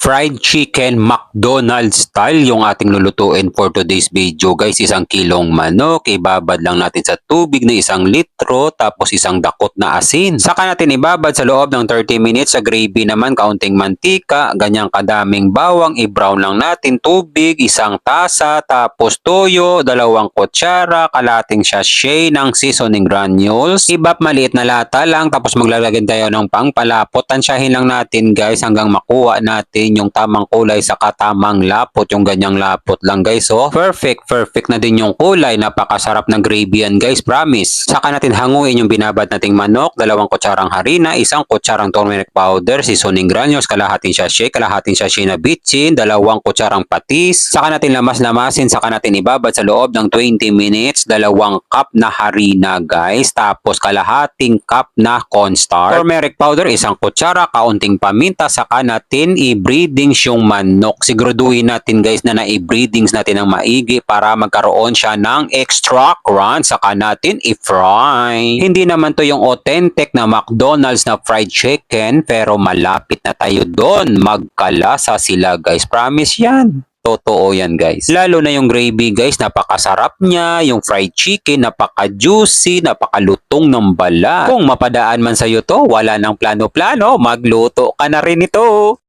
Fried chicken McDonald's style yung ating lulutuin for today's video guys. 1 kilong manok, ibabad lang natin sa tubig na 1 litro, tapos isang dakot na asin. Saka natin ibabad sa loob ng 30 minutes. Sa gravy naman, kaunting mantika, ganyang kadaming bawang, i-brown lang natin. Tubig, 1 tasa, tapos toyo, 2 kutsara, kalating sachet ng seasoning granules. Ibap maliit na lata lang, tapos maglalagay tayo ng pangpalapot. Tansyahin lang natin guys hanggang makuha natin yung tamang kulay sa katamang lapot, yung ganyang lapot lang guys. So, perfect na din yung kulay. Napakasarap ng gravy yan guys, promise. Saka natin hanguin yung binabad nating manok, 2 kutsarang harina, 1 kutsarang turmeric powder, seasoning granules, kalahating sachet na bitchin, 2 kutsarang patis. Saka natin lamas-lamasin, saka natin ibabad sa loob ng 20 minutes, 2 cup na harina guys, tapos kalahating cup na cornstarch, turmeric powder, 1 kutsara, kaunting paminta, saka natin i-breedings yung manok. Siguraduhin natin guys na na-i-breedings natin ng maigi para magkaroon siya ng extra crunch. Saka natin i-fry. Hindi naman to yung authentic na McDonald's na fried chicken, pero malapit na tayo doon. Magkalasa sila guys. Promise yan. Totoo yan guys. Lalo na yung gravy guys, napakasarap niya. Yung fried chicken, napaka-juicy, napakalutong ng balat. Kung mapadaan man sa'yo to, wala nang plano-plano, magluto ka na rin ito.